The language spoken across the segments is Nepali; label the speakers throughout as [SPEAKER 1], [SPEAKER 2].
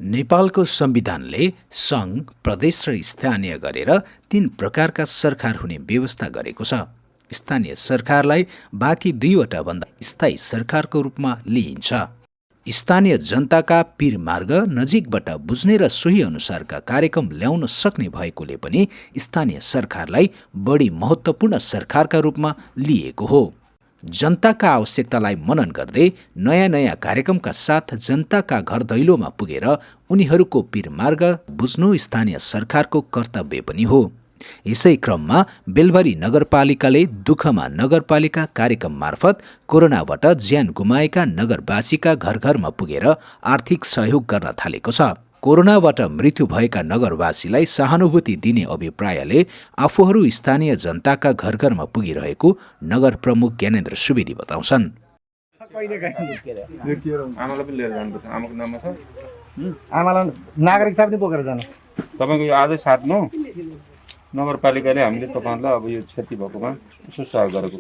[SPEAKER 1] नेपालको संविधानले सङ्घ, प्रदेश र स्थानीय गरेर 3 प्रकारका सरकार हुने व्यवस्था गरेको छ। स्थानीय सरकारलाई बाँकी 2वटा भन्दा स्थायी सरकारको रूपमा लिइन्छ। स्थानीय जनताका पीरमार्ग नजिकबाट बुझ्ने र सोही अनुसारका कार्यक्रम ल्याउन सक्ने भएकोले पनि स्थानीय सरकारलाई बढी महत्त्वपूर्ण सरकारका रूपमा लिएको हो। जनताका आवश्यकतालाई मनन गर्दै नयाँ कार्यक्रमका साथ जनताका घर दैलोमा पुगेर उनीहरूको पीरमार्ग बुझ्नु स्थानीय सरकारको कर्तव्य पनि हो। यसै क्रममा बेलबारी नगरपालिकाले दुःखमा नगरपालिका कार्यक्रम मार्फत कोरोनाबाट ज्यान गुमाएका नगरवासीका घर पुगेर आर्थिक सहयोग गर्न थालेको छ। कोरोनाबाट मृत्यु भएका नगरवासीलाई सहानुभूति दिने अभिप्रायले आफूहरू स्थानीय जनताका घरमा पुगिरहेको नगर प्रमुख ज्ञानेन्द्र सुवेदी बताउँछन्।
[SPEAKER 2] आमालाई नागरिकता पनि बोकेर जानु।
[SPEAKER 3] तपाईको यो आजै साट्नु नगरपालिकाले हामीले तपाईहरुलाई अब यो क्षति भएकोमा यसो सहयोग गरेको।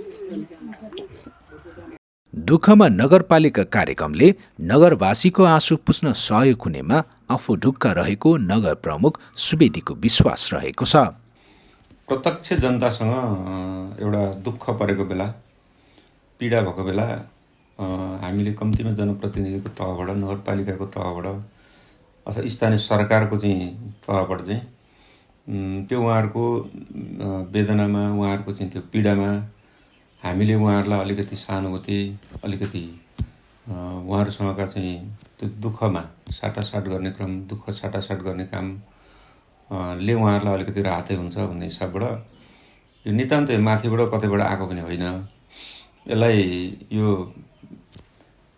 [SPEAKER 1] दुःखमा नगरपालिका कार्यक्रमले नगरवासीको आँसु पुस्न सहयोग हुनेमा आफू ढुक्क रहेको नगर प्रमुख सुवेदीको विश्वास रहेको छ।
[SPEAKER 3] प्रत्यक्ष जनतासँग एउटा दुःख परेको बेला, पीडा भएको बेला हामीले कम्तीमा जनप्रतिनिधिको तहबाट, नगरपालिकाको तहबाट अथवा स्थानीय सरकारको चाहिँ तहबाट चाहिँ त्यो उहाँहरूको वेदनामा, उहाँहरूको चाहिँ त्यो पीडामा हामीले उहाँहरूलाई अलिकति सहानुभूति, अलिकति उहाँहरूसँगका चाहिँ त्यो दुःखमा साटासाट गर्ने क्रम, दुःख साटासाट गर्ने काम ले उहाँहरूलाई अलिकति राहतै हुन्छ भन्ने हिसाबबाट यो नितान्तै माथिबाट कतैबाट आएको पनि होइन। यसलाई यो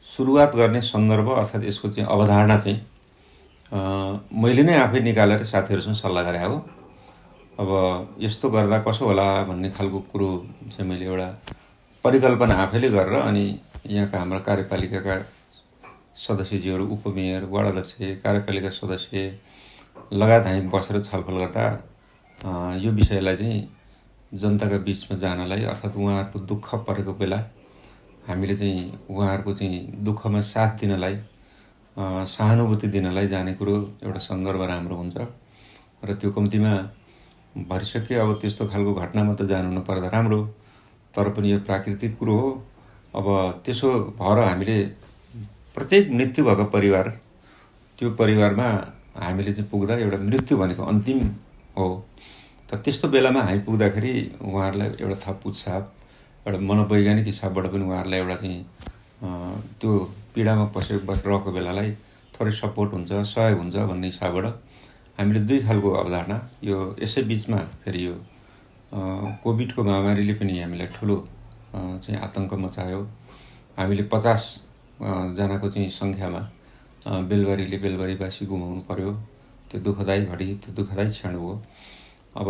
[SPEAKER 3] सुरुवात गर्ने सन्दर्भ अर्थात् यसको चाहिँ अवधारणा चाहिँ मैले नै आफै निकालेर साथीहरूसँग सल्लाह गरे हो। अब यस्तो गर्दा कसो होला भन्ने खालको कुरो चाहिँ मैले एउटा परिकल्पना आफैले गरेर अनि यहाँका हाम्रा कार्यपालिकाका सदस्यजीहरू, उपमेयर, वार्ड अध्यक्ष, कार्यपालिका सदस्य लगायत हामी बसेर छलफल गर्दा यो विषयलाई चाहिँ जनताका बीचमा जानलाई अर्थात् उहाँहरूको दुःख परेको बेला हामीले चाहिँ उहाँहरूको चाहिँ दुःखमा साथ दिनलाई, सहानुभूति दिनलाई जाने कुरो एउटा सन्दर्भ राम्रो हुन्छ र त्यो कम्तीमा भरिसके अब त्यस्तो खालको घटनामा त जानु नपर्दा राम्रो, तर पनि यो प्राकृतिक कुरो हो। अब त्यसो भएर हामीले प्रत्येक मृत्यु भएको परिवार, त्यो परिवारमा हामीले चाहिँ पुग्दा एउटा मृत्यु भनेको अन्तिम हो। त त्यस्तो बेलामा हामी पुग्दाखेरि उहाँहरूलाई एउटा थप उत्साह, एउटा मनोवैज्ञानिक हिसाबबाट पनि उहाँहरूलाई एउटा चाहिँ त्यो पीडामा बसिरहेको बेलालाई थोरै सपोर्ट हुन्छ, सहयोग हुन्छ भन्ने हिसाबबाट हामीले 2 खालको अवधारणा। यो यसै बिचमा फेरि यो कोभिडको महामारीले पनि हामीलाई ठुलो चाहिँ आतंक मचायो। हामीले 50 जनाको चाहिँ सङ्ख्यामा बेलबारीवासी गुमाउनु पर्यो। त्यो दुःखदायी घडी, त्यो दुःखदायी क्षण हो। अब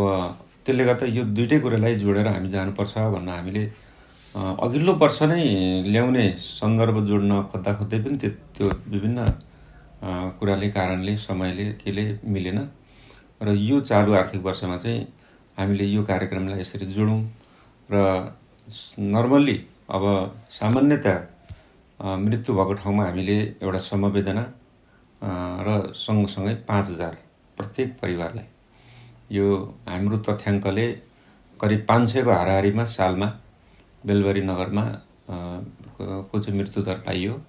[SPEAKER 3] त्यसले गर्दा यो 2टै कुरालाई जोडेर हामी जानुपर्छ भन्न हामीले अघिल्लो वर्ष नै ल्याउने सन्दर्भ जोड्न खोज्दै पनि त्यो विभिन्न कुराले, कारणले, समयले, केले मिलेन र यो चालु आर्थिक वर्षमा चाहिँ हामीले यो कार्यक्रमलाई यसरी जोडौँ र नर्मल्ली अब सामान्यतया मृत्यु भएको ठाउँमा हामीले एउटा समवेदना र सँगसँगै 5000 प्रत्येक परिवारलाई, यो हाम्रो तथ्याङ्कले करिब 500 को हाराहारीमा सालमा बेलबारी नगरमा को चाहिँ मृत्युदर पाइयो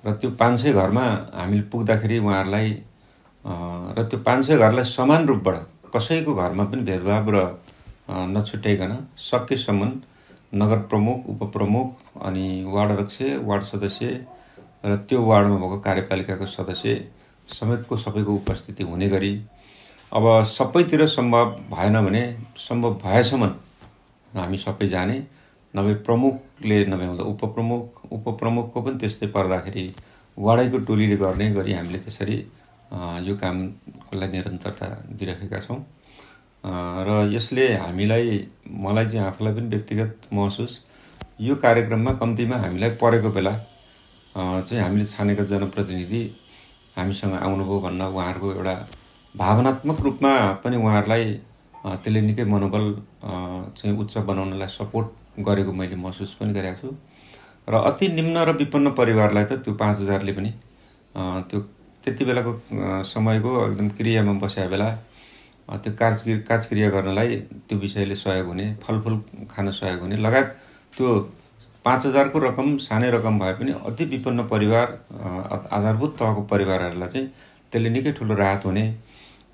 [SPEAKER 3] र त्यो 500 घरमा हामीले पुग्दाखेरि उहाँहरूलाई र त्यो 500 घरलाई समान रूपबाट कसैको घरमा पनि भेदभाव र नछुट्याइकन सकेसम्म नगर प्रमुख, उपप्रमुख अनि वार्ड अध्यक्ष, वार्ड सदस्य र त्यो वार्डमा भएको कार्यपालिकाको सदस्य समेतको सबैको उपस्थिति हुने गरी अब सबैतिर सम्भव भएन भने सम्भव भएसम्म हामी सबै जाने, नभए प्रमुखले नभ्याउँदा उपप्रमुखको पनि त्यस्तै पर्दाखेरि वार्डैको टोलीले गर्ने गरी हामीले त्यसरी यो कामको लागि निरन्तरता दिइरहेका छौँ र यसले मलाई चाहिँ आफूलाई पनि व्यक्तिगत महसुस यो कार्यक्रममा कम्तीमा हामीलाई परेको बेला चाहिँ हामीले छानेका जनप्रतिनिधि हामीसँग आउनुभयो भन्न उहाँहरूको एउटा भावनात्मक रूपमा पनि उहाँहरूलाई त्यसले निकै मनोबल चाहिँ उच्च बनाउनलाई सपोर्ट गरेको मैले महसुस पनि गरेको छु र अति निम्न र विपन्न परिवारलाई त त्यो 5000ले पनि त्यो त्यति बेलाको समयको एकदम क्रियामा बसेको बेला त्यो काजक्रिया गर्नलाई त्यो विषयले सहयोग हुने, फलफुल खान सहयोग हुने लगायत त्यो 5,000 को रकम सानै रकम भए पनि अति विपन्न परिवार, आधारभूत तहको परिवारहरूलाई चाहिँ त्यसले निकै ठुलो राहत हुने,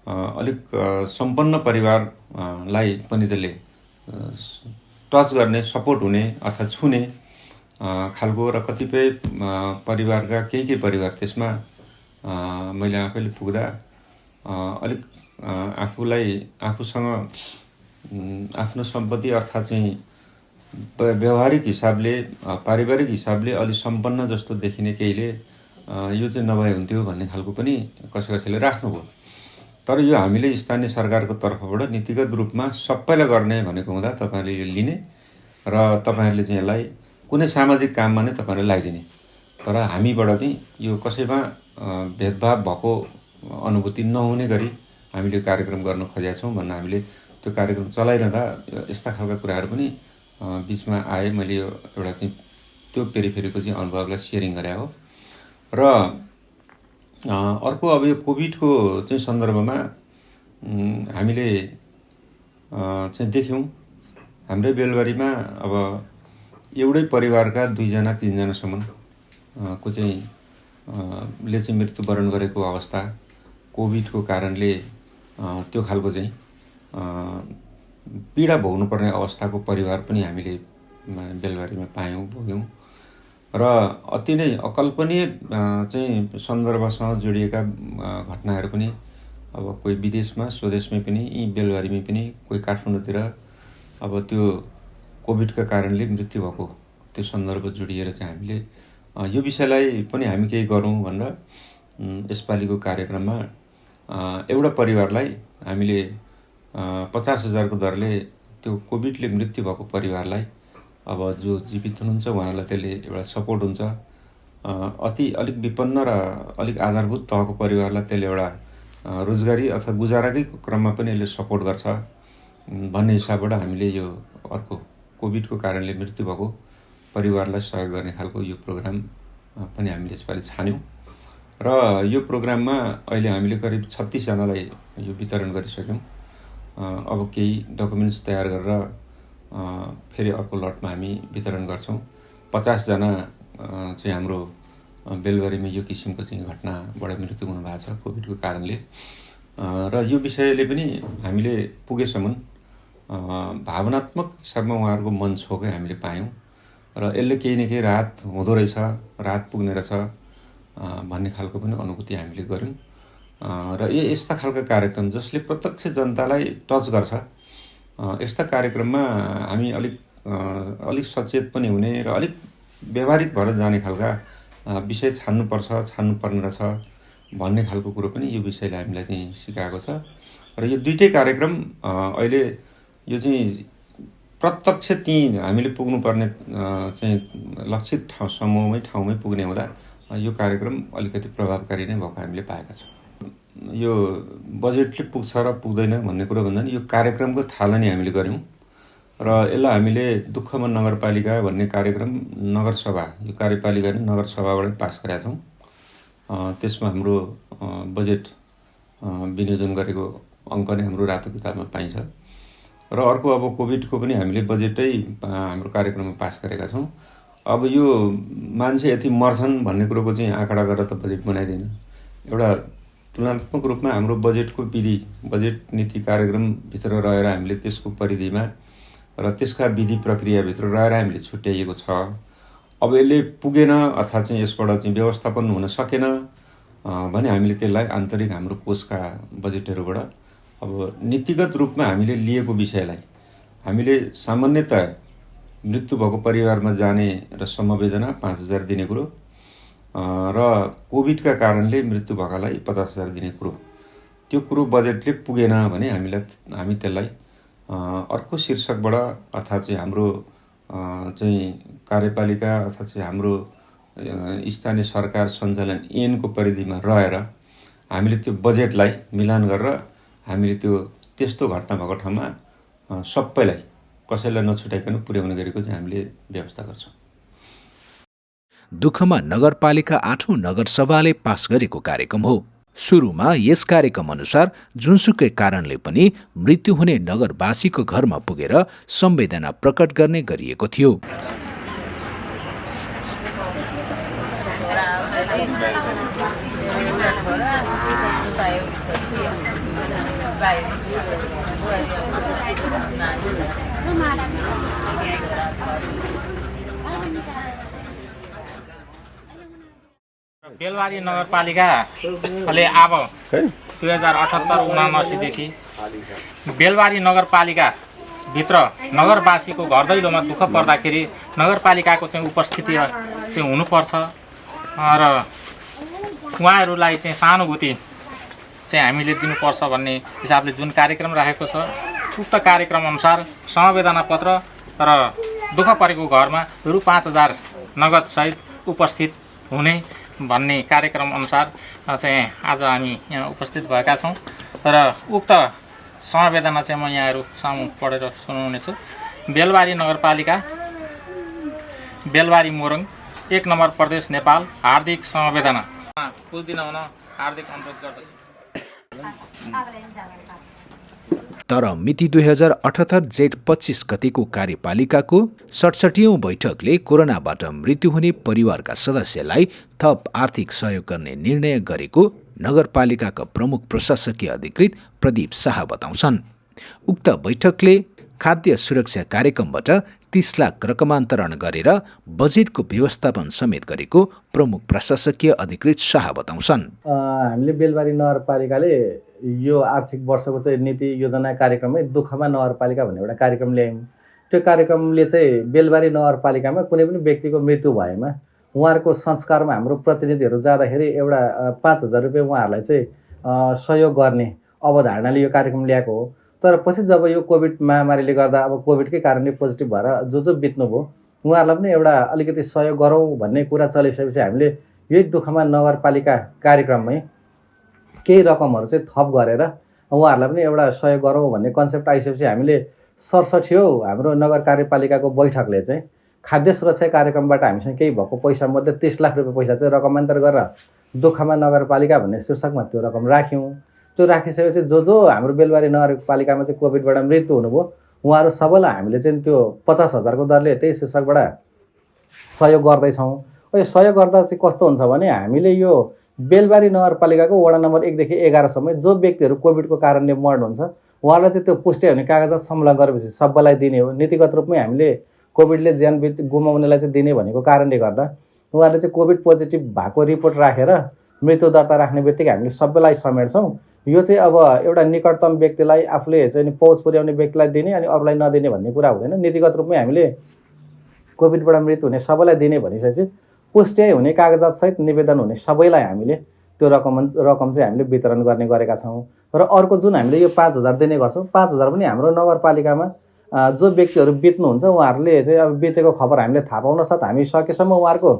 [SPEAKER 3] अलिक सम्पन्न परिवारलाई पनि त्यसले टच गर्ने, सपोर्ट हुने अर्थात् छुने खालको र कतिपय परिवारका केही परिवार त्यसमा मैले आफैले पुग्दा अलिक आफूसँग आफ्नो सम्पत्ति अर्थात् चाहिँ व्यवहारिक हिसाबले, पारिवारिक हिसाबले अलि सम्पन्न जस्तो देखिने केहीले यो चाहिँ नभए हुन्थ्यो भन्ने खालको पनि कसैले राख्नुभयो। तर यो हामीले स्थानीय सरकारको तर्फबाट नीतिगत रूपमा सबैलाई गर्ने भनेको हुँदा तपाईँहरूले यो लिने र तपाईँहरूले चाहिँ यसलाई कुनै सामाजिक काममा नै तपाईँहरूले लगाइदिने। तर हामीबाट चाहिँ यो कसैमा भेदभाव भएको अनुभूति नहुने गरी हामीले कार्यक्रम गर्न खोजेका छौँ भन्न हामीले त्यो कार्यक्रम चलाइरहँदा यस्ता खालका कुराहरू पनि बिचमा आए। मैले यो एउटा चाहिँ त्यो पेरिफेरीको चाहिँ अनुभवलाई सेयरिङ गरे हो। र अर्को अब यो कोभिडको चाहिँ सन्दर्भमा हामीले चाहिँ देख्यौँ हाम्रै बेलबारीमा अब एउटै परिवारका 2-3जनासम्म को चाहिँ ले चाहिँ मृत्युवरण गरेको अवस्था कोभिडको कारणले त्यो खालको चाहिँ पीडा भोग्नुपर्ने अवस्थाको परिवार पनि हामीले बेलबारीमा पायौँ, भोग्यौँ। र अति नै अकल्पनीय चाहिँ सन्दर्भसँग जोडिएका घटनाहरू पनि अब कोही विदेशमा, स्वदेशमै पनि, यी बेलबारीमै पनि, कोही काठमाडौँतिर अब त्यो कोभिडका कारणले मृत्यु भएको त्यो सन्दर्भ जोडिएर चाहिँ हामीले यो विषयलाई पनि हामी केही गरौँ भनेर यसपालिको कार्यक्रममा एउटा परिवारलाई हामीले 50,000 को दरले त्यो कोभिडले मृत्यु भएको परिवारलाई अब जो जीवित हुनुहुन्छ उहाँहरूलाई त्यसले एउटा सपोर्ट हुन्छ। अलिक विपन्न र अलिक आधारभूत तहको परिवारलाई त्यसले एउटा रोजगारी अथवा गुजाराकै क्रममा पनि यसले सपोर्ट गर्छ भन्ने हिसाबबाट हामीले यो अर्को कोभिडको कारणले मृत्यु भएको परिवारलाई सहयोग गर्ने खालको यो प्रोग्राम पनि हामीले यसपालि छान्यौँ। र यो प्रोग्राममा अहिले हामीले करिब 36 जनालाई यो वितरण गरिसक्यौँ। अब केही डकुमेन्ट्स तयार गरेर फेरि अर्को लटमा हामी वितरण गर्छौँ। 50 जना चाहिँ हाम्रो बेलबारीमा यो किसिमको चाहिँ घटनाबाट मृत्यु हुनुभएको छ कोभिडको कारणले। र यो विषयले पनि हामीले पुगेसम्म भावनात्मक हिसाबमा उहाँहरूको मन छोकै हामीले पायौँ र यसले केही न केही राहत हुँदो रहेछ, राहत पुग्ने रहेछ भन्ने खालको पनि अनुभूति हामीले गऱ्यौँ। र यस्ता खालका कार्यक्रम जसले प्रत्यक्ष जनतालाई टच गर्छ, यस्ता कार्यक्रममा हामी अलिक सचेत पनि हुने र अलिक व्यवहारिक भएर जाने खालका विषय छान्नुपर्ने रहेछ भन्ने खालको कुरो पनि यो विषयले हामीलाई चाहिँ सिकाएको छ। र यो दुईटै कार्यक्रम अहिले यो चाहिँ प्रत्यक्ष हामीले पुग्नुपर्ने चाहिँ लक्षित ठाउँमै पुग्ने हुँदा यो कार्यक्रम अलिकति प्रभावकारी नै भएको हामीले पाएका छौँ। यो बजेटले पुग्छ र पुग्दैन भन्ने कुरो भन्दा नि यो कार्यक्रमको थालनी हामीले गऱ्यौँ र यसलाई हामीले दुःखमा नगरपालिका भन्ने कार्यक्रम नगरसभा, यो कार्यपालिका नै नगरसभाबाट पास गरेका छौँ। त्यसमा हाम्रो बजेट विनियोजन गरेको अङ्क नै हाम्रो रातो किताबमा पाइन्छ। र अर्को अब कोभिडको पनि हामीले बजेटै हाम्रो कार्यक्रममा पास गरेका छौँ। अब यो मान्छे यति मर्छन् भन्ने कुरोको चाहिँ आँकडा गरेर त बजेट बनाइँदैन। एउटा तुलनात्मक रूपमा हाम्रो बजेटको विधि, बजेट नीति कार्यक्रमभित्र रहेर हामीले त्यसको परिधिमा र त्यसका विधि प्रक्रियाभित्र रहेर हामीले छुट्याइएको छ। अब यसले पुगेन अर्थात् चाहिँ यसबाट चाहिँ व्यवस्थापन हुन सकेन भने हामीले त्यसलाई आन्तरिक हाम्रो कोषका बजेटहरूबाट अब नीतिगत रूपमा हामीले लिएको विषयलाई हामीले सामान्यतया मृत्यु भएको परिवारमा जाने र समवेदना 5,000 दिने कुरो र कोभिडका कारणले मृत्यु भएकालाई 50,000 दिने कुरो, त्यो कुरो बजेटले पुगेन भने हामी त्यसलाई अर्को शीर्षकबाट अर्थात् चाहिँ हाम्रो चाहिँ कार्यपालिका अर्थात् चाहिँ हाम्रो स्थानीय सरकार सञ्चालन ऐनको परिधिमा रहेर हामीले त्यो बजेटलाई मिलान गरेर हामीले त्यस्तो घटना भएको ठाउँमा सबैलाई कसैलाई नछुटाइकन पुर्याउने गरेको चाहिँ हामीले व्यवस्था गर्छौँ।
[SPEAKER 1] दुःखमा नगरपालिका 8औं नगरसभाले पास गरेको कार्यक्रम हो। सुरुमा यस कार्यक्रम अनुसार जुनसुकै कारणले पनि मृत्यु हुने नगरवासीको घरमा पुगेर संवेदना प्रकट गर्ने गरिएको थियो।
[SPEAKER 4] बेलबारी नगरपालिकाले अब 2078-79 देखि बेलबारी नगरपालिकाभित्र नगरवासीको घर दैलोमा दुःख पर्दाखेरि नगरपालिकाको चाहिँ उपस्थिति चाहिँ हुनुपर्छ र उहाँहरूलाई चाहिँ सहानुभूति चाहिँ हामीले दिनुपर्छ भन्ने हिसाबले जुन कार्यक्रम राखेको छ, उक्त कार्यक्रम अनुसार समवेदना पत्र र दुःख परेको घरमा रु 5000 नगदसहित उपस्थित हुने भन्ने कार्यक्रम अनुसार चाहिँ आज हामी यहाँ उपस्थित भएका छौँ र उक्त समवेदना चाहिँ म यहाँहरू सामु पढेर सुनाउनेछु। बेलबारी नगरपालिका, बेलबारी मोरङ, 1 नम्बर प्रदेश, नेपाल, हार्दिक समवेदना पुग्दिन हुन हार्दिक अनुरोध गर्दछु।
[SPEAKER 1] तर मिति 2078 जेठ 25 गतेको कार्यपालिकाको 67औं बैठकले कोरोनाबाट मृत्यु हुने परिवारका सदस्यलाई थप आर्थिक सहयोग गर्ने निर्णय गरेको नगरपालिकाका प्रमुख प्रशासकीय अधिकृत प्रदीप शाह बताउँछन्। उक्त बैठकले खाद्य सुरक्षा कार्यक्रमबाट 30 लाख रकमान्तरण गरेर बजेटको व्यवस्थापन समेत गरेको प्रमुख प्रशासकीय अधिकृत शाह बताउँछन्।
[SPEAKER 5] हामीले बेलबारी नगरपालिकाले यो आर्थिक वर्षको चाहिँ नीति योजना कार्यक्रममै दुःखमा नगरपालिका भन्ने एउटा कार्यक्रम ल्यायौँ। त्यो कार्यक्रमले चाहिँ बेलबारी नगरपालिकामा कुनै पनि व्यक्तिको मृत्यु भएमा उहाँहरूको संस्कारमा हाम्रो प्रतिनिधिहरू जाँदाखेरि एउटा 5000 रुपियाँ उहाँहरूलाई चाहिँ सहयोग गर्ने अवधारणाले यो कार्यक्रम ल्याएको हो। तर पछि जब यो कोभिड महामारीले गर्दा अब कोभिडकै कारणले पोजिटिभ भएर जो बित्नुभयो उहाँहरूलाई पनि एउटा अलिकति सहयोग गरौँ भन्ने कुरा चलिसकेपछि हामीले यही दुःखमा नगरपालिका कार्यक्रममै केही रकमहरू चाहिँ थप गरेर उहाँहरूलाई पनि एउटा सहयोग गरौँ भन्ने कन्सेप्ट आइसकेपछि हामीले 67औं हाम्रो नगर कार्यपालिकाको बैठकले चाहिँ खाद्य सुरक्षा कार्यक्रमबाट हामीसँग केही भएको पैसा मध्ये 30 लाख रुपियाँ पैसा चाहिँ रकमान्तर गरेर दुःखमा नगरपालिका भन्ने शीर्षकमा त्यो रकम राख्यौँ। त्यो राखिसकेपछि जो हाम्रो बेलबारी नगरपालिकामा चाहिँ कोभिडबाट मृत्यु हुनुभयो उहाँहरू सबैलाई हामीले चाहिँ त्यो 50,000 को दरले त्यही शीर्षकबाट सहयोग गर्दैछौँ। यो सहयोग गर्दा चाहिँ कस्तो हुन्छ भने हामीले यो बेलबारी नगरपालिकाको वडा नम्बर 1 देखि 11 सम्म जो व्यक्तिहरू कोभिडको कारणले मर्नुहुन्छ उहाँलाई चाहिँ त्यो पुष्टि हुने कागजात संलग्न गरेपछि सबैलाई दिने हो। नीतिगत रूपमै हामीले कोभिडले ज्यान गुमाउनेलाई चाहिँ दिने भनेको कारणले गर्दा उहाँहरूले चाहिँ कोभिड पोजिटिभ भएको रिपोर्ट राखेर मृत्यु दर्ता राख्ने बित्तिकै हामीले सबैलाई समेट्छौँ। यो चाहिँ अब एउटा निकटतम व्यक्तिलाई आफूले चाहिँ पहुँच पुर्याउने व्यक्तिलाई दिने अनि अरूलाई नदिने भन्ने कुरा हुँदैन। नीतिगत रूपमै हामीले कोभिडबाट मृत्यु हुने सबैलाई दिने भनिसकेपछि पुष्टि हुने कागजातसहित निवेदन हुने सबैलाई हामीले त्यो रकम चाहिँ हामीले वितरण गर्ने गरेका छौँ। र अर्को जुन हामीले यो 5000 दिने गर्छौँ, 5000 पनि हाम्रो नगरपालिकामा जो व्यक्तिहरू बित्नुहुन्छ उहाँहरूले चाहिँ अब बितेको खबर हामीले थाहा पाउन साथ हामी सकेसम्म उहाँहरूको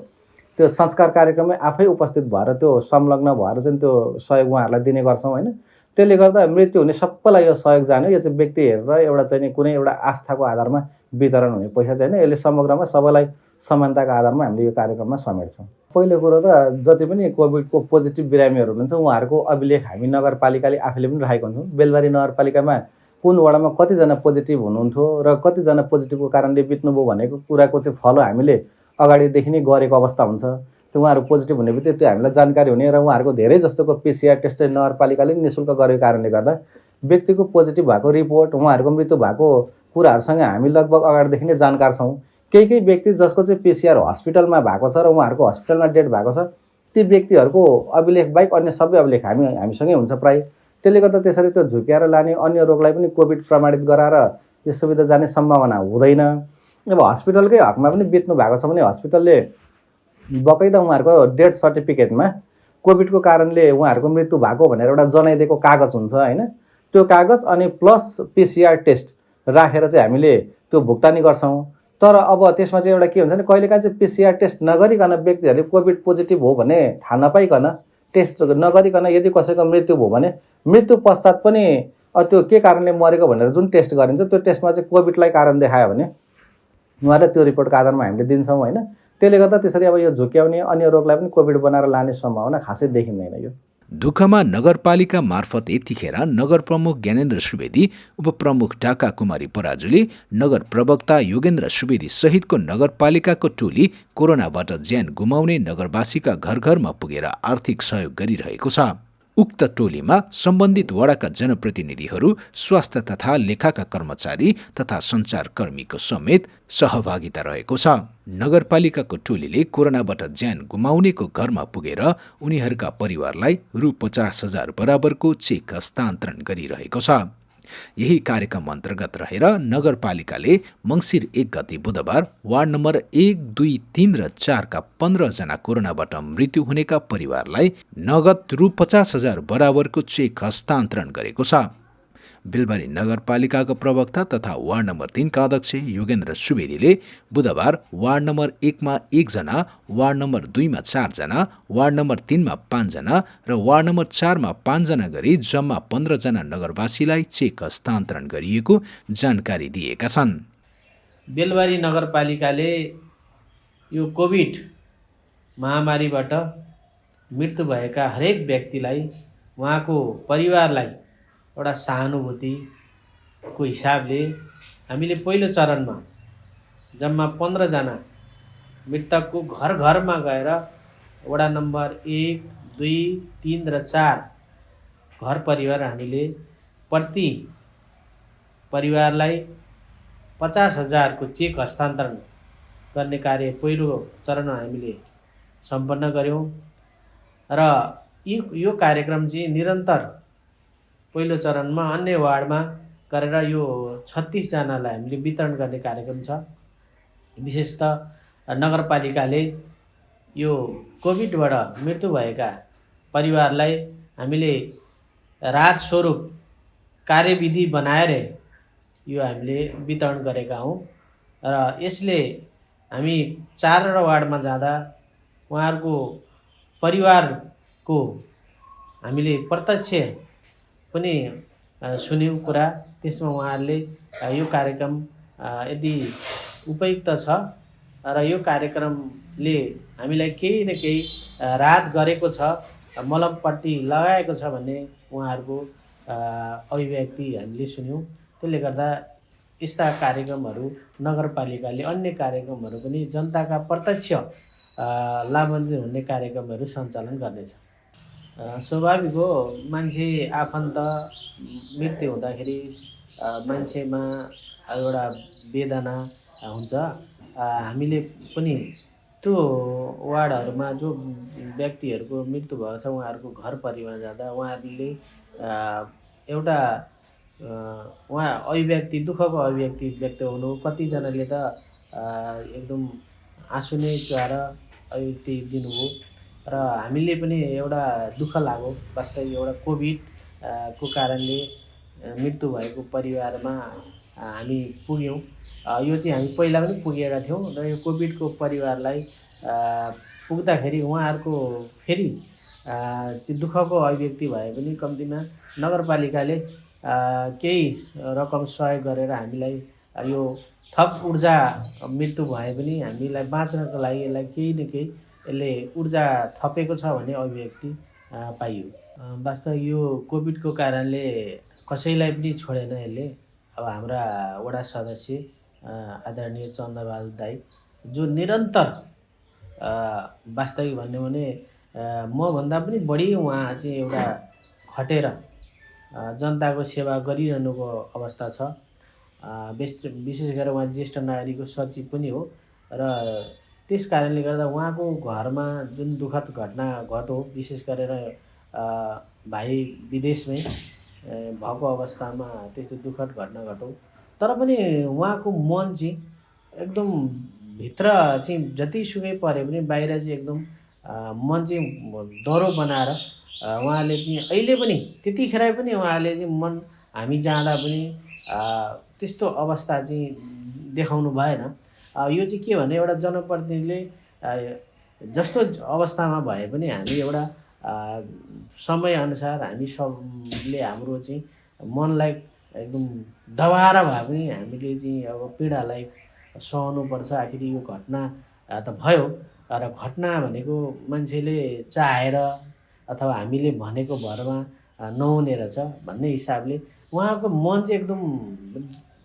[SPEAKER 5] त्यो संस्कार कार्यक्रममै आफै उपस्थित भएर त्यो संलग्न भएर चाहिँ त्यो सहयोग उहाँहरूलाई दिने गर्छौँ हैन। त्यसले गर्दा मृत्यु हुने सबैलाई यो सहयोग जाने, यो चाहिँ व्यक्ति हेरेर एउटा चाहिँ कुनै एउटा आस्थाको आधारमा वितरण हुने पैसा चाहिँ हैन, यसले समग्रमा सबैलाई समानताको आधारमा हामीले यो कार्यक्रममा समेट्छौँ। पहिलो कुरो त जति पनि कोभिडको पोजिटिभ बिरामीहरू हुनुहुन्छ उहाँहरूको अभिलेख हामी नगरपालिकाले आफैले पनि राखेको हुन्छौँ। बेलबारी नगरपालिकामा कुन वडामा कतिजना पोजिटिभ हुनुहुन्थ्यो र कतिजना पोजिटिभको कारणले बित्नुभयो भनेको कुराको चाहिँ फलो हामीले अगाडिदेखि नै गरेको अवस्था हुन्छ। उहाँहरू पोजिटिभ हुने बित्तिकै त्यो हामीलाई जानकारी हुने र उहाँहरूको धेरै जस्तोको PCR टेस्ट नगरपालिकाले निःशुल्क गरेको कारणले गर्दा व्यक्तिको पोजिटिभ भएको रिपोर्ट उहाँहरूको मृत्यु भएको कुराहरूसँग हामी लगभग अगाडिदेखि नै जानकार छौँ। केही व्यक्ति जसको चाहिँ PCR हस्पिटलमा भएको छ र उहाँहरूको हस्पिटलमा डेथ भएको छ ती व्यक्तिहरूको अभिलेख बाहेक अन्य सबै अभिलेख हामीसँगै हुन्छ प्रायः। त्यसले गर्दा त्यसरी त्यो झुक्याएर लाने अन्य रोगलाई पनि कोभिड प्रमाणित गराएर यो सुविधा जाने सम्भावना हुँदैन। अब हस्पिटलकै हकमा पनि बित्नु भएको छ भने हस्पिटलले बकैदा उहाँहरूको डेथ सर्टिफिकेटमा कोभिडको कारणले उहाँहरूको मृत्यु भएको भनेर एउटा जनाइदिएको कागज हुन्छ हैन। त्यो कागज अनि प्लस PCR टेस्ट राखेर चाहिँ हामीले त्यो भुक्तानी गर्छौँ। तर अब त्यसमा चाहिँ एउटा के हुन्छ भने कहिलेकाहीँ चाहिँ PCR टेस्ट नगरिकन व्यक्तिहरूले कोभिड पोजिटिभ हो भने थाहा नपाइकन टेस्ट नगरिकन यदि कसैको मृत्यु भयो भने मृत्यु पश्चात पनि त्यो के कारणले मरेको भनेर जुन टेस्ट गरिन्छ त्यो टेस्टमा चाहिँ कोभिडलाई कारण देखायो भने उहाँले त्यो रिपोर्टको आधारमा हामीले दिन्छौँ हैन। त्यसले गर्दा त्यसरी अब यो झुक्याउने अन्य रोगलाई पनि कोभिड बनाएर लाने सम्भावना खासै देखिँदैन यो।
[SPEAKER 1] दुःखमा नगरपालिका मार्फत यतिखेर नगर प्रमुख ज्ञानेन्द्र सुवेदी, उपप्रमुख ढाका कुमारी पराजुली, नगर प्रवक्ता योगेन्द्र सुवेदी सहितको नगरपालिकाको टोली कोरोनाबाट ज्यान गुमाउने नगरवासीका घर घरमा पुगेर आर्थिक सहयोग गरिरहेको छ। उक्त टोलीमा सम्बन्धित वडाका जनप्रतिनिधिहरू, स्वास्थ्य तथा लेखाका कर्मचारी तथा सञ्चारकर्मीको समेत सहभागिता रहेको छ। नगरपालिकाको टोलीले कोरोनाबाट ज्यान गुमाउनेको घरमा पुगेर उनीहरूका परिवारलाई रु 50,000 बराबरको चेक हस्तान्तरण गरिरहेको छ। यही कार्यक्रम अन्तर्गत रहेर नगरपालिकाले मङ्सिर 1 गते बुधबार वार्ड नम्बर 1, 2, 3 र 4 का 15 जना कोरोनाबाट मृत्यु हुनेका परिवारलाई नगद रु 50,000 बराबरको चेक हस्तान्तरण गरेको छ। बेलबारी नगरपालिकाको प्रवक्ता तथा वार्ड नम्बर 3 का अध्यक्ष योगेन्द्र सुवेदीले बुधबार वार्ड नम्बर 1 मा 1 जना, वार्ड नम्बर 2 मा 4 जना, वार्ड नम्बर 3 मा 5 जना र वार्ड नम्बर 4 मा 5 जना गरी जम्मा 15 जना नगरवासीलाई चेक हस्तान्तरण गरिएको जानकारी दिएका छन्।
[SPEAKER 6] बेलबारी नगरपालिकाले यो कोभिड महामारीबाट मृत्यु भएका हरेक व्यक्तिलाई, उहाँको परिवारलाई एउटा सहानुभूतिको हिसाबले हामीले पहिलो चरणमा जम्मा 15 जना मृतकको घर घरमा गएर वडा नम्बर 1, 2, 3 र 4 घर परिवार हामीले प्रति परिवारलाई 50,000 को चेक हस्तान्तरण गर्ने कार्य पहिलो चरणमा हामीले सम्पन्न गऱ्यौँ र यो कार्यक्रम चाहिँ निरन्तर पहिलो चरणमा अन्य वार्डमा गरेर यो 36 जनालाई हामीले वितरण गर्ने कार्यक्रम छ। विशेषतः नगरपालिकाले यो कोभिडबाट मृत्यु भएका परिवारलाई हामीले राहत स्वरूप कार्यविधि बनाएर यो हामीले वितरण गरेका हौँ र यसले हामी 4 वार्डमा जाँदा उहाँहरूको परिवारको हामीले प्रत्यक्ष पनि सुन्यौँ कुरा। त्यसमा उहाँहरूले यो कार्यक्रम यदि उपयुक्त छ र यो कार्यक्रमले हामीलाई केही न केही राहत गरेको छ, मलमपट्टि लगाएको छ भन्ने उहाँहरूको अभिव्यक्ति हामीले सुन्यौँ। त्यसले गर्दा यस्ता कार्यक्रमहरू नगरपालिकाले अन्य कार्यक्रमहरू पनि जनताका प्रत्यक्ष लाभान्वित हुने कार्यक्रमहरू सञ्चालन गर्नेछ। स्वाभाविक हो, मान्छे आफन्त मृत्यु हुँदाखेरि मान्छेमा एउटा वेदना हुन्छ। हामीले पनि त्यो वार्डहरूमा जो व्यक्तिहरूको मृत्यु भएको छ उहाँहरूको घर परिवार जाँदा उहाँहरूले एउटा उहाँ अभिव्यक्ति, दुःखको अभिव्यक्ति व्यक्त हुनु, कतिजनाले त एकदम आँसु नै चुहाएर अभिव्यक्ति दिनुभयो र हामीले पनि एउटा दुःख लाग्यो। वास्तविक एउटा कोभिड को कारणले मृत्यु भएको परिवारमा हामी पुग्यौँ। यो चाहिँ हामी पहिला पनि पुगेका थियौँ र यो कोभिडको परिवारलाई पुग्दाखेरि उहाँहरूको फेरि चाहिँ दुःखको अभिव्यक्ति भए पनि कम्तीमा नगरपालिकाले केही रकम सहयोग गरेर हामीलाई यो थप ऊर्जा, मृत्यु भए पनि हामीलाई बाँच्नको लागि यसलाई केही न केही यसले ऊर्जा थपेको छ भन्ने अभिव्यक्ति पाइयो। वास्तव यो कोभिडको कारणले कसैलाई पनि छोडेन यसले। अब हाम्रा वडा सदस्य आदरणीय चन्द्रबहादुर दाई जो निरन्तर वास्तविक भन्यो भने मभन्दा पनि बढी उहाँ चाहिँ एउटा खटेर जनताको सेवा गरिरहनुको अवस्था छ। विशेष गरेर उहाँ ज्येष्ठ नागरिकको सचिव पनि हो र त्यस कारणले गर्दा उहाँको घरमा जुन दुःखद घटना घट्यो, विशेष गरेर भाइ विदेशमै भएको अवस्थामा त्यस्तो दुःखद घटना घट्यो, तर पनि उहाँको मन चाहिँ एकदम भित्र चाहिँ जतिसुकै परे पनि बाहिर चाहिँ एकदम मन चाहिँ डरो बनाएर उहाँले चाहिँ अहिले पनि त्यतिखेर पनि उहाँले चाहिँ मन हामी जाँदा पनि त्यस्तो अवस्था चाहिँ देखाउनु भएन। यो चाहिँ के भने एउटा जनप्रतिनिधिले जस्तो अवस्थामा भए पनि हामी एउटा समयअनुसार हामी सबले हाम्रो चाहिँ मनलाई एकदम दबाएर भए पनि हामीले चाहिँ अब पीडालाई सहनुपर्छ। आखिर यो घटना त भयो र घटना भनेको मान्छेले चाहेर अथवा हामीले भनेको भरमा नहुने रहेछ भन्ने हिसाबले उहाँको मन चाहिँ एकदम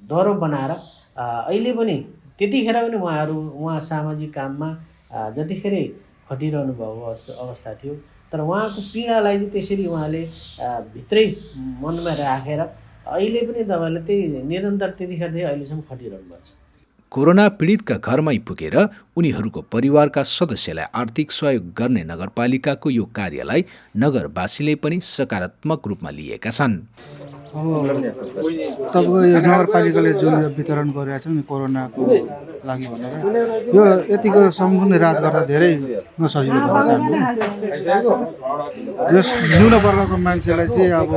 [SPEAKER 6] डह्रो बनाएर अहिले पनि त्यतिखेर पनि उहाँ सामाजिक काममा जतिखेर खटिरहनु भएको अवस्था थियो तर उहाँको पीडालाई चाहिँ त्यसरी उहाँले भित्रै मनमा राखेर अहिले पनि तपाईँहरूले त्यही निरन्तर त्यतिखेरदेखि अहिलेसम्म खटिरहनु भएको छ।
[SPEAKER 1] कोरोना पीडितका घरमै पुगेर उनीहरूको परिवारका सदस्यलाई आर्थिक सहयोग गर्ने नगरपालिकाको यो कार्यलाई नगरवासीले पनि सकारात्मक रूपमा लिएका छन्।
[SPEAKER 7] तपाईँको यो नगरपालिकाले जुन यो वितरण गरिरहेको छ नि कोरोनाको लागि भनेर यो यतिको सम्पूर्ण रात गर्दा धेरै नसजिलो भएको छ हामीलाई। जस न्यून वर्गको मान्छेलाई चाहिँ अब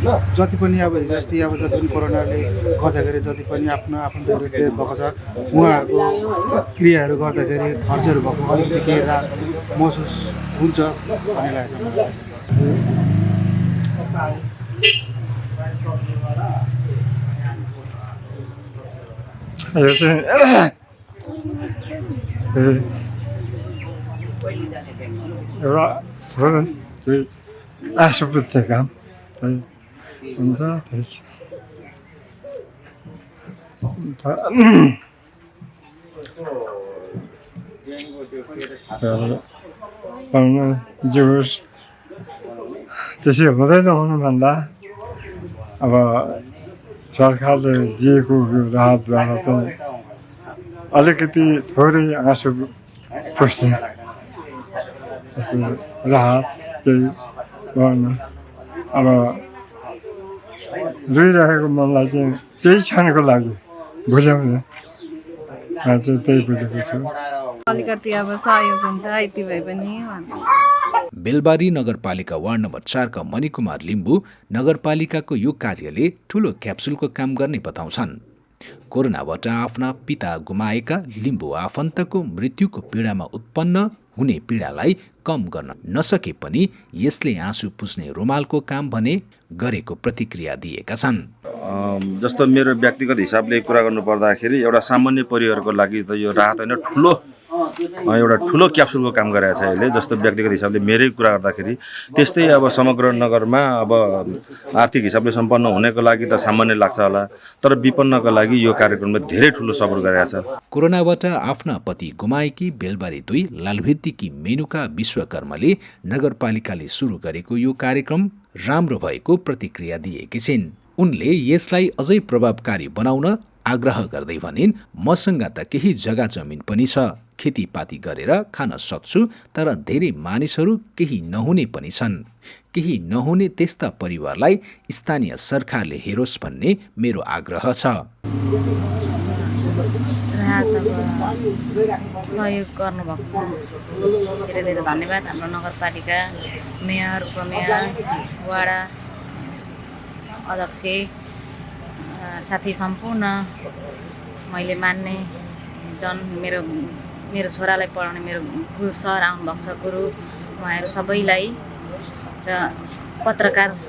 [SPEAKER 7] जति पनि अब जति पनि कोरोनाले गर्दाखेरि जति पनि आफ्नो आफन्तहरू डेथ भएको छ उहाँहरूको क्रियाहरू गर्दाखेरि खर्चहरू भएको अलिकति केही राहत महसुस हुन्छ भन्ने लागेको छ मलाई।
[SPEAKER 8] यो चाहिँ एउटा आशा बुझ्ने काम हुन्छ जोस् त्यसै हुँदै नहुनुभन्दा अब सरकारले दिएको राहतबाट चाहिँ अलिकति थोरै आँसु पुस्ने जस्तो राहत केही गर्न अब रोइरहेको मनलाई चाहिँ केही क्षणको लागि बुझाउने चाहिँ त्यही बुझेको छु।
[SPEAKER 9] अलिकति अब सहयोग हुन्छ यति भए पनि।
[SPEAKER 1] बेलबारी नगरपालिका वार्ड नम्बर 4 का मणिकुमार लिम्बू नगरपालिकाको यो कार्यले ठूलो क्याप्सुलको काम गर्ने बताउँछन्। कोरोनाबाट आफ्ना पिता गुमाएका लिम्बू आफन्तको मृत्युको पीडामा उत्पन्न हुने पीडालाई कम गर्न नसके पनि यसले आँसु पुस्ने रुमालको काम भने गरेको प्रतिक्रिया दिएका छन्।
[SPEAKER 10] जस्तो मेरो व्यक्तिगत हिसाबले कुरा गर्नु पर्दाखेरि एउटा सामान्य परिवारको लागि त यो राहत होइन एउटा ठुलो क्याप्सुलको काम गरेको छ यसले। जस्तो व्यक्तिगत हिसाबले मेरै कुरा गर्दाखेरि त्यस्तै अब समग्र नगरमा अब आर्थिक हिसाबले सम्पन्न हुनेको लागि त सामान्य लाग्छ होला तर विपन्नका लागि यो कार्यक्रमले धेरै ठुलो सपोर्ट गरेको छ।
[SPEAKER 1] कोरोनाबाट आफ्ना पति गुमाएकी बेलबारी 2 लालभित्तीकी मेनुका विश्वकर्मले नगरपालिकाले सुरु गरेको यो कार्यक्रम राम्रो भएको प्रतिक्रिया दिएकी छिन्। उनले यसलाई अझै प्रभावकारी बनाउन आग्रह गर्दै भनिन्, मसँग त केही जग्गा जमिन पनि छ, खेतीपाती गरेर खान सक्छु, तर धेरै मानिसहरू केही नहुने पनि छन्। केही नहुने त्यस्ता परिवारलाई स्थानीय सरकारले हेरोस् भन्ने मेरो आग्रह छ।
[SPEAKER 9] सहयोग गर्नुभएको धेरै धेरै धन्यवाद। हाम्रो नगरपालिका मेयर, उपमेयर, वडा अध्यक्ष साथै सम्पूर्ण मैले मान्ने मेरो छोरालाई पढाउने मेरो सर आउनुभएको छ गुरु, उहाँहरू सबैलाई र पत्रकारलाई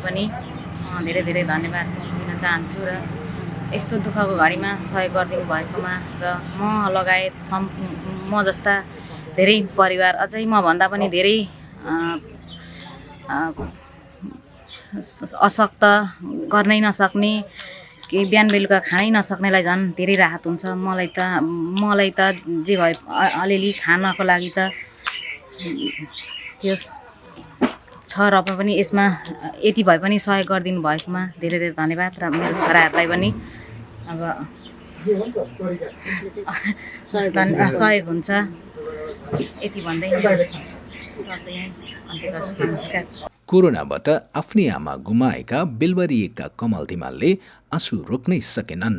[SPEAKER 9] पनि धेरै धेरै धन्यवाद दिन चाहन्छु। र यस्तो दुःखको घडीमा सहयोग गरिदिनु भएकोमा र म लगायत म जस्ता धेरै परिवार अझै मभन्दा पनि धेरै अशक्त गर्नै नसक्ने कि बिहान बेलुका खानै नसक्नेलाई झन् धेरै राहत हुन्छ। मलाई त जे भए अलिअलि खानको लागि त त्यो छ र पनि यसमा यति भए पनि सहयोग गरिदिनु भएकोमा धेरै धेरै धन्यवाद। र मेरो छोराहरूलाई पनि अब सहयोग हुन्छ यति भन्दै सक्दै अन्त्य गर्छु। नमस्कार।
[SPEAKER 1] कोरोनाबाट आफ्नी आमा गुमाएका बेलबारीका कमल धिमालले आँसु रोक्नै सकेनन्।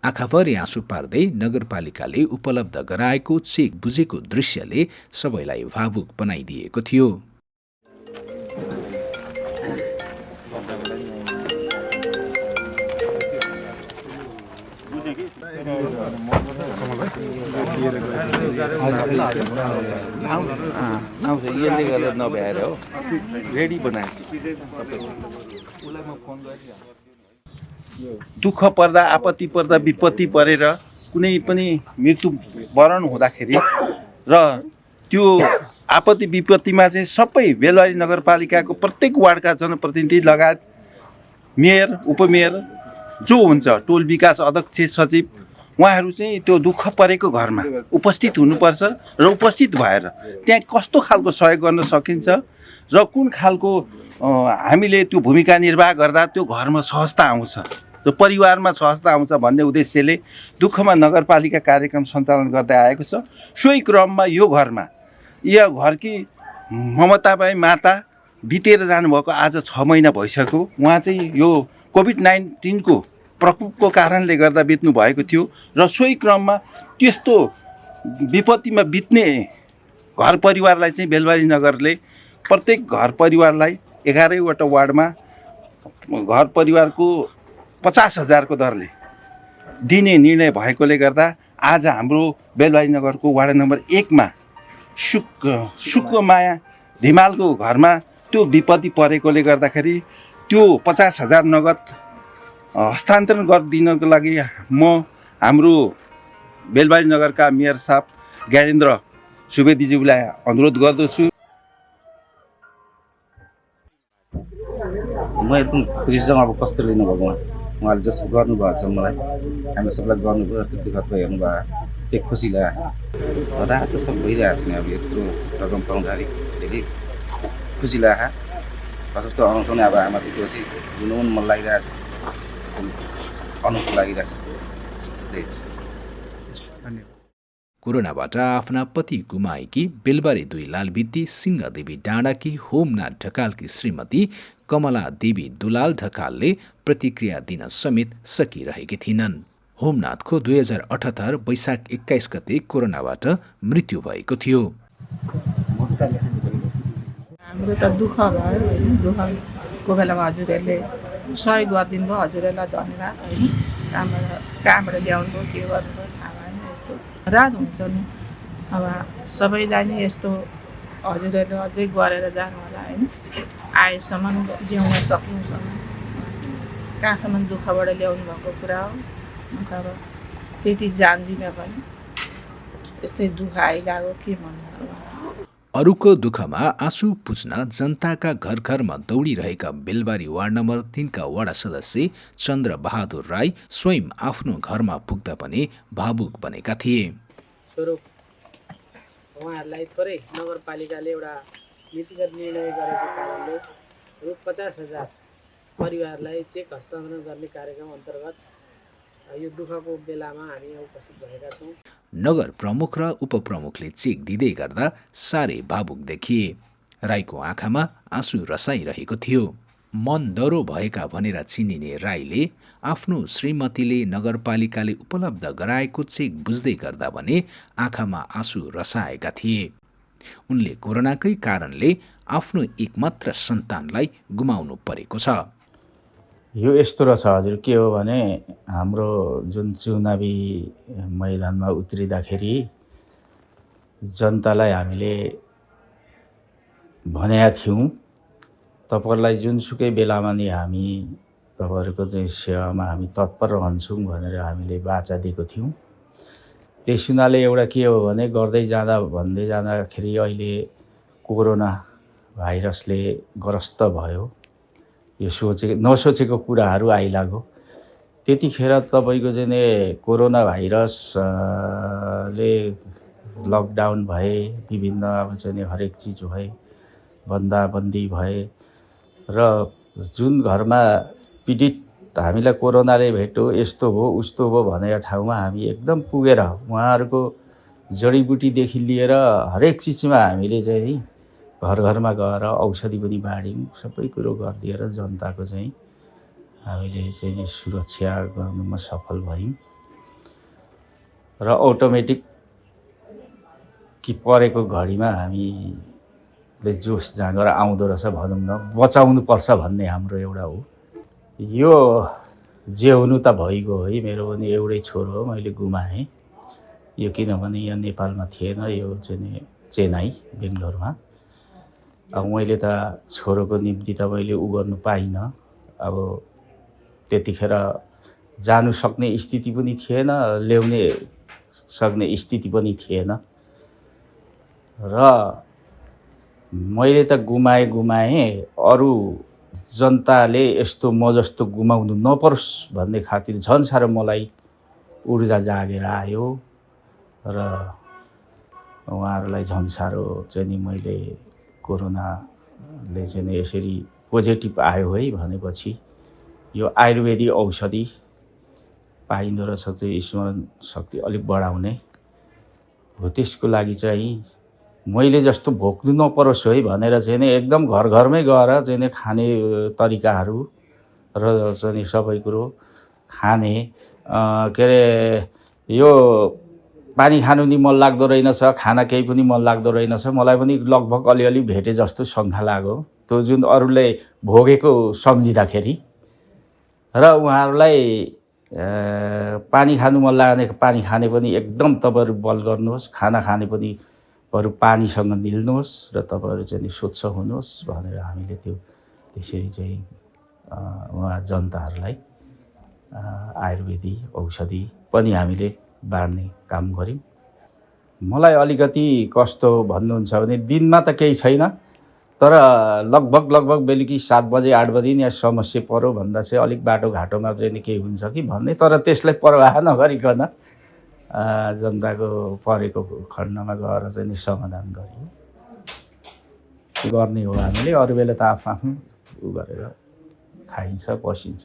[SPEAKER 1] आँखाभरि आँसु पार्दै नगरपालिकाले उपलब्ध गराएको चेक बुझेको दृश्यले सबैलाई भावुक बनाइदिएको थियो।
[SPEAKER 10] यसले गर्दा नभ्याएर हो रेडी बनाएको दुःख पर्दा आपत्ति पर्दा विपत्ति परेर
[SPEAKER 11] कुनै पनि मृत्युवरण हुँदाखेरि र त्यो आपत्ति विपत्तिमा चाहिँ सबै बेलबारी नगरपालिकाको प्रत्येक वार्डका जनप्रतिनिधि लगायत मेयर उपमेयर जो हुन्छ टोल विकास अध्यक्ष सचिव उहाँहरू चाहिँ त्यो दुःख परेको घरमा उपस्थित हुनुपर्छ र उपस्थित भएर त्यहाँ कस्तो खालको सहयोग गर्न सकिन्छ र कुन खालको हामीले त्यो भूमिका निर्वाह गर्दा त्यो घरमा सहजता आउँछ, त्यो परिवारमा सहजता आउँछ भन्ने उद्देश्यले दुःखमा नगरपालिका कार्यक्रम सञ्चालन गर्दै आएको छ। सोही क्रममा यो घरमा यो घरकी ममताबाई माता बितेर जानुभएको आज 6 महिना भइसक्यो। उहाँ चाहिँ यो कोभिड-19 प्रकोपको कारणले गर्दा बित्नु भएको थियो र सोही क्रममा त्यस्तो विपत्तिमा बित्ने घर परिवारलाई चाहिँ बेलबारी नगरले प्रत्येक घर परिवारलाई 11वटा वार्डमा घर परिवारको 50,000 को दरले दिने निर्णय भएकोले गर्दा आज हाम्रो बेलबारी नगरको वार्ड नम्बर 1 मा सुकमाया धिमालको घरमा त्यो विपत्ति परेकोले गर्दाखेरि त्यो 50,000 नगद हस्तान्तरण गरिदिनको लागि म हाम्रो बेलबारी नगरका मेयर साहब ज्ञानेन्द्र सुवेदीज्यूलाई अनुरोध गर्दछु।
[SPEAKER 2] म एकदम खुसी छु। अब कस्तो लिनुभएको उहाँले जस्तो गर्नुभएको छ मलाई हामी सबैलाई गर्नुभयो जस्तो दुःखद हेर्नुभयो त्यो खुसी लाग्यो। रात त सब भइरहेको छ नि, अब यत्रो रकम पाउँदाखेरि धेरै खुसी लाग्यो। कस्तो अनुभव अब आमा दिएपछि दिनु पनि मन लागिरहेछ, अनुभव लागिरहेछ।
[SPEAKER 1] कोरोनाबाट आफ्ना पति गुमाएकी बेलबारी 2 लालभित्ती सिंहदेवी डाँडाकी होमनाथ ढकालकी श्रीमती कमला देवी दुलाल ढकालले प्रतिक्रिया दिन समेत सकिरहेकी थिइनन्। होमनाथको 2078 वैशाख 21 गते कोरोनाबाट मृत्यु भएको थियो।
[SPEAKER 12] हाम्रो त दुःख भयो होइन, दुःखको बेलामा हजुरहरूले सहयोग गरिदिनु भयो, हजुरहरूलाई धन्यवाद होइन। कहाँबाट ल्याउनु भयो के गर्नुभयो थाहा भएन, यस्तो रात हुन्छ नि। अब सबैलाई नै यस्तो हजुरहरूले अझै गरेर जानु होला होइन, आएसम्म ल्याउन सक्नुसम्म कहाँसम्म दुःखबाट ल्याउनु भएको कुरा हो। म त अब त्यति जान्दिनँ पनि, यस्तै दुःख आइरहेको के भन्नु।
[SPEAKER 1] अरूको दुःखमा आँसु पुज्न जनताका घर घरमा दौडिरहेका बेलबारी वार्ड नम्बर 3 का वडा सदस्य चन्द्र बहादुर राई स्वयं आफ्नो घरमा पुग्दा पनि भावुक बनेका थिए।
[SPEAKER 6] स्वरूप उहाँहरूलाई थोरै नगरपालिकाले एउटा नीतिगत निर्णय गरेको कारणले रु 50,000 परिवारलाई चेक हस्तान्तरण गर्ने कार्यक्रम अन्तर्गत यो दुःखको बेलामा हामी उपस्थित भएका छौँ।
[SPEAKER 1] नगर प्रमुख र उपप्रमुखले चेक दिँदै गर्दा साह्रै भावुक देखिए। राईको आँखामा आँसु रसाइरहेको थियो। मन दरो भएका भनेर चिनिने राईले आफ्नो श्रीमतीले नगरपालिकाले उपलब्ध गराएको चेक बुझ्दै गर्दा भने आँखामा आँसु रसाएका थिए। उनले कोरोनाकै कारणले आफ्नो एकमात्र सन्तानलाई गुमाउनु परेको छ।
[SPEAKER 13] यो यस्तो रहेछ हजुर, के हो भने हाम्रो जुन चुनावी मैदानमा उत्रिँदाखेरि जनतालाई हामीले भनेका थियौँ तपाईहरुलाई जुनसुकै बेलामा नि हामी तपाईहरुको चाहिँ सेवामा हामी तत्पर रहन्छौँ भनेर हामीले वाचा दिएको थियौँ। त्यस हुनाले एउटा के हो भने गर्दै जाँदा भन्दै जाँदाखेरि अहिले कोरोना भाइरसले ग्रस्त भयो। यो नसोचेको कुराहरू आइलाग्यो। त्यतिखेर तपाईको चाहिँ कोरोना भाइरसले लकडाउन भए, विभिन्न अब चाहिँ हरेक चीज भए, बन्दाबन्दी भए र जुन घरमा पीडित हामीलाई कोरोनाले भेट्यो, यस्तो हो उस्तो हो भनेर ठाउँमा हामी एकदम पुगेर उहाँहरूको जडीबुटीदेखि लिएर हरेक चिजमा हामीले चाहिँ घर घरमा गएर औषधि पनि बाँड्यौँ, सबै कुरो गरिदिएर जनताको चाहिँ हामीले चाहिँ सुरक्षा गर्नुमा सफल भयौँ। र अटोमेटिक कि परेको घडीमा हामीले जोस जाँगर आउँदो रहेछ भनौँ न, बचाउनु पर्छ भन्ने हाम्रो एउटा हो। यो जे हुनु त भइगयो है, मेरो पनि एउटै छोरो हो, मैले गुमाएँ। यो किनभने यहाँ नेपालमा थिएन, यो चाहिँ चेन्नई बेङ्गलोरमा। अब मैले त छोरोको निम्ति त मैले उ गर्नु पाइनँ। अब त्यतिखेर जानु सक्ने स्थिति पनि थिएन, ल्याउने सक्ने स्थिति पनि थिएन र मैले त गुमाएँ, अरू जनताले यस्तो म जस्तो गुमाउनु नपरोस् भन्ने खातिर झन् साह्रो मलाई ऊर्जा जागेर आयो र उहाँहरूलाई झन् साह्रो चाहिँ नि मैले कोरोनाले चाहिँ यसरी पोजिटिभ आयो है भनेपछि यो आयुर्वेदिक औषधि पाइँदो रहेछ चाहिँ स्मरण शक्ति अलिक बढाउने हो। त्यसको लागि चाहिँ मैले जस्तो भोग्नु नपरोस् है भनेर चाहिँ नि एकदम घर घरमै गएर चाहिँ नि खाने तरिकाहरू र चाहिँ सबै कुरो खाने के अरे यो पानी खानु नि मन लाग्दो रहेनछ, खाना केही पनि मन लाग्दो रहेनछ। मलाई पनि लगभग अलिअलि भेटे जस्तो शङ्का लाग्यो त्यो जुन अरूले भोगेको सम्झिँदाखेरि। र उहाँहरूलाई पानी खानु मन लाग्ने पानी खाने पनि एकदम तपाईँहरू बल गर्नुहोस्, खाना खाने पनि बरु पानीसँग मिल्नुहोस् र तपाईँहरू चाहिँ स्वच्छ हुनुहोस् भनेर हामीले त्यसरी चाहिँ उहाँ जनताहरूलाई आयुर्वेदिक औषधि पनि हामीले बाँड्ने काम गऱ्यौँ। मलाई अलिकति कस्तो भन्नुहुन्छ भने दिनमा त केही छैन, तर लगभग बेलुकी 7 बजे 8 बजे यहाँ समस्या पऱ्यो भन्दा चाहिँ अलिक बाटोघाटोमा चाहिँ केही हुन्छ कि भन्ने, तर त्यसलाई परवाह नगरिकन जनताको परेको खण्डमा गएर चाहिँ समाधान गरियो गर्ने हो। हामीले अरू बेला त आफ्नो उ गरेर खाइन्छ बसिन्छ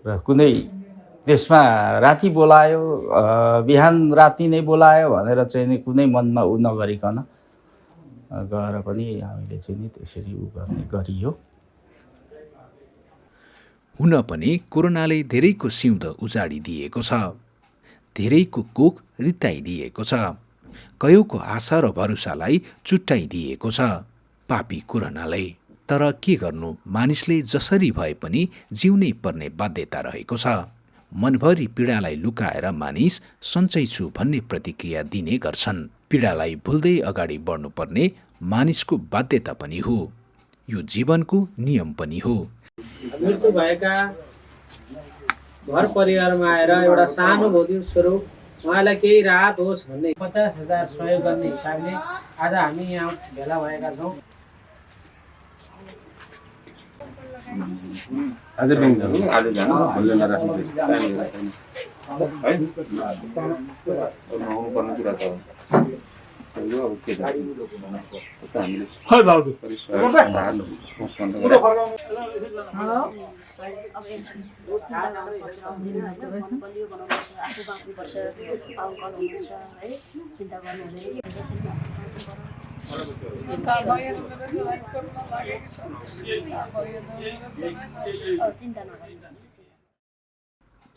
[SPEAKER 13] र कुनै त्यसमा राति बोलायो बिहान राति नै बोलायो भनेर चाहिँ नि कुनै मनमा उ नगरिकन गएर पनि हामीले चाहिँ नि त्यसरी उ गर्ने गरियो।
[SPEAKER 1] हुन पनि कोरोनाले धेरैको सिउँदो उजाडिदिएको छ, धेरैको कोख रित्ताइदिएको छ, कयौको आशा र भरोसालाई चुट्टाइदिएको छ पापी कोरोनाले। तर के गर्नु, मानिसले जसरी भए पनि जिउनै पर्ने बाध्यता रहेको छ। मनभरि पीडालाई लुकाएर मानिस सन्चै छु भन्ने प्रतिक्रिया दिने गर्छन्। पीडालाई भुल्दै अगाडि बढ्नुपर्ने मानिसको बाध्यता पनि हो, यो जीवनको नियम पनि हो।
[SPEAKER 6] मृत्यु भएका घर परिवारमा आएर एउटा सहानुभूति स्वरूप उहाँलाई केही राहत होस् भन्ने 50,000 सहयोग गर्ने हिसाबले आज हामी यहाँ भेला भएका छौँ।
[SPEAKER 2] आज बैंक जानु, आज जानु, भोलि नराख्नु आउनुपर्ने कुरा त यो अब के हामीले खै बाबु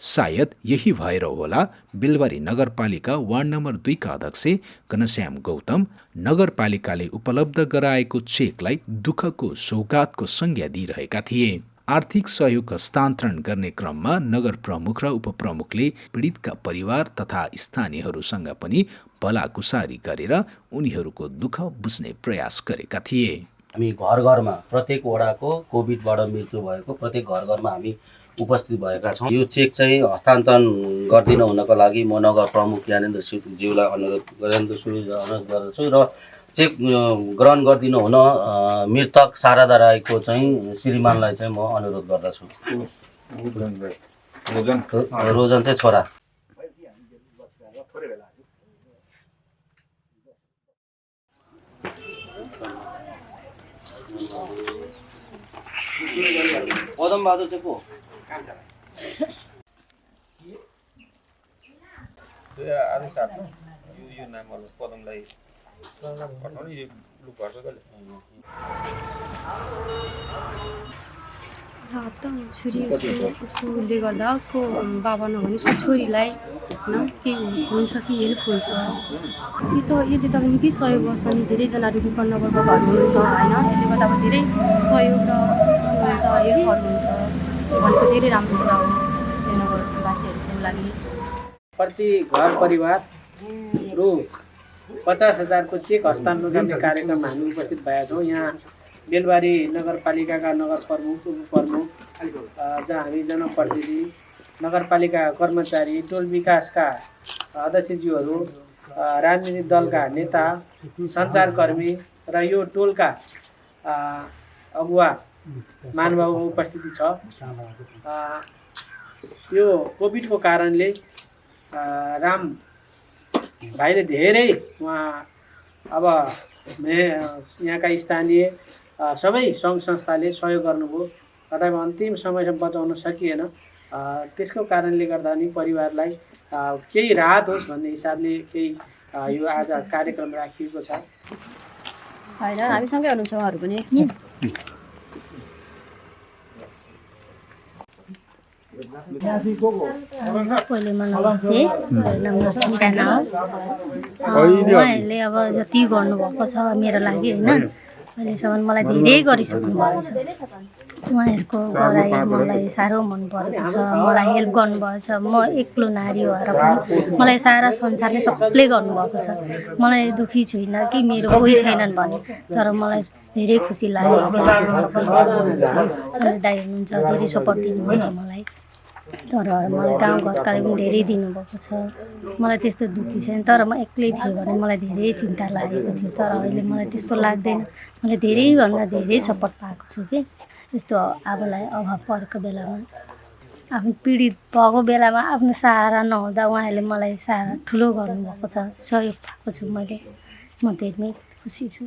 [SPEAKER 1] सायद यही भएर होला बेलबारी नगरपालिका वार्ड नम्बर 2 का अध्यक्ष घनश्याम गौतम नगरपालिकाले उपलब्ध गराएको चेकलाई दुःखको सौगातको संज्ञा दिइरहेका थिए। आर्थिक सहयोग हस्तान्तरण गर्ने क्रममा नगर प्रमुख र उपप्रमुखले पीडितका परिवार तथा स्थानीयहरूसँग पनि भलाकुसारी गरेर उनीहरूको दुःख बुझ्ने प्रयास गरेका थिए।
[SPEAKER 14] हामी घर घरमा प्रत्येक वडाको कोभिडबाट मृत्यु भएको प्रत्येक घर घरमा हामी उपस्थित भएका छौँ। यो चेक चाहिँ हस्तान्तरण गरिदिन हुनको लागि म नगर प्रमुख ज्ञानेन्द्र ज्यूलाई अनुरोध गर्दछु र चेक ग्रहण गरिदिनु हुन मृतक शारदा राईको चाहिँ श्रीमानलाई चाहिँ म अनुरोध गर्दछु। रोजन चाहिँ छोरा। पदम बहादुर चाहिँ को?
[SPEAKER 3] आधी साथ यो नाम पदमलाई पठाउने यो लुक गर्छ कहिले
[SPEAKER 15] र त छोरी उसले गर्दा उसको बाबा नभने उसको छोरीलाई केही हुन्छ कि हेल्प हुन्छ कि त यदि त निकै सहयोग गर्छ नि। धेरैजना विपन्न वर्गको घर हुनुहुन्छ होइन, यसले गर्दा अब धेरै सहयोग र हुन्छ हेल्पहरू हुन्छ भनेको धेरै राम्रो कुरा हो यो नगरवासीहरूको लागि।
[SPEAKER 6] प्रति घर परिवार रु 50,000 को चेक हस्तान्तरण गर्ने कार्यक्रममा हामी उपस्थित भएका छौँ। यहाँ बेलबारी नगरपालिकाका नगर प्रमुख उपप्रमुख जहाँ हामी जनप्रतिनिधि नगरपालिका कर्मचारी, टोल विकासका अध्यक्षज्यूहरू, राजनीतिक दलका नेता, सञ्चारकर्मी र यो टोलका अगुवा महानुभावको उपस्थिति छ। यो कोभिडको कारणले राम भाइले धेरै उहाँ अब यहाँका स्थानीय सबै सङ्घ संस्थाले सहयोग गर्नुभयो, कतैमा अन्तिम समयसम्म बचाउन सकिएन। त्यसको कारणले गर्दा नि परिवारलाई केही राहत होस् भन्ने हिसाबले केही यो आज कार्यक्रम राखिएको छ।
[SPEAKER 15] होइन हामीसँगै हुनुहुन्छ उहाँहरू पनि।
[SPEAKER 16] पहिले म नमस्ते, नाम नरसिंह नाम। उहाँहरूले अब जति गर्नुभएको छ मेरो लागि होइन, अहिलेसम्म मलाई धेरै गरिसक्नु भएको छ। उहाँहरूको गराइ मलाई साह्रो मन परेको छ, मलाई हेल्प गर्नुभएको छ। म एक्लो नारी भएर पनि मलाई सारा संसारले सबले गर्नुभएको छ। मलाई दुःखी छुइनँ कि मेरो कोही छैनन् भने, तर मलाई धेरै खुसी लागेको छ। सबैले दाइ हुनुहुन्छ, धेरै सपोर्ट दिनुहुन्छ मलाई। तर मलाई गाउँघरकाले पनि धेरै दिनुभएको छ। मलाई त्यस्तो दुःखी छैन, तर म एक्लै थिएँ भने मलाई धेरै चिन्ता लागेको थियो। तर अहिले मलाई त्यस्तो लाग्दैन, मैले धेरैभन्दा धेरै सपोर्ट पाएको छु कि। यस्तो आफूलाई अभाव परेको बेलामा, आफ्नो पीडित भएको बेलामा आफ्नो सहारा नहुँदा उहाँहरूले मलाई सहारा ठुलो गर्नुभएको छ, सहयोग पाएको छु मैले। म धेरै खुसी छु।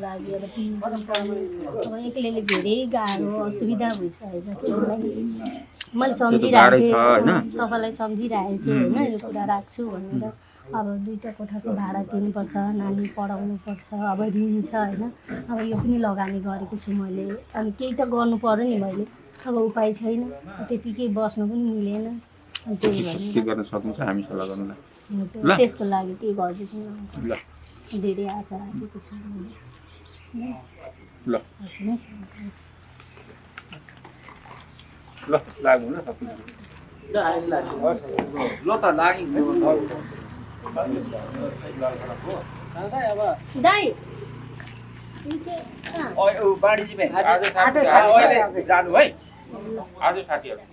[SPEAKER 16] लागि अब अब एक्लैले धेरै गाह्रो असुविधा भइसकेको थियो मलाई। मैले सम्झिरहेको थिएँ, तपाईँलाई सम्झिरहेको थिएँ होइन, यो कुरा राख्छु भनेर। अब 2टा कोठाको भाडा तिर्नुपर्छ, नानी पढाउनुपर्छ, अब ऋण छ होइन। अब यो पनि लगानी गरेको छु मैले, अनि केही त गर्नु पर्यो नि मैले। अब उपाय छैन, त्यतिकै बस्नु पनि मिलेन। अनि त्यही भएर
[SPEAKER 3] के गर्न सकिन्छ हामी सल्लाह गर्नुलाई।
[SPEAKER 16] त्यसको लागि के गरिदिनु, धेरै आशा राखेको छु।
[SPEAKER 3] ल ल लाग्नु न सबै ल त लागि
[SPEAKER 16] दाइ
[SPEAKER 3] बाढी जानु है आज साथीहरू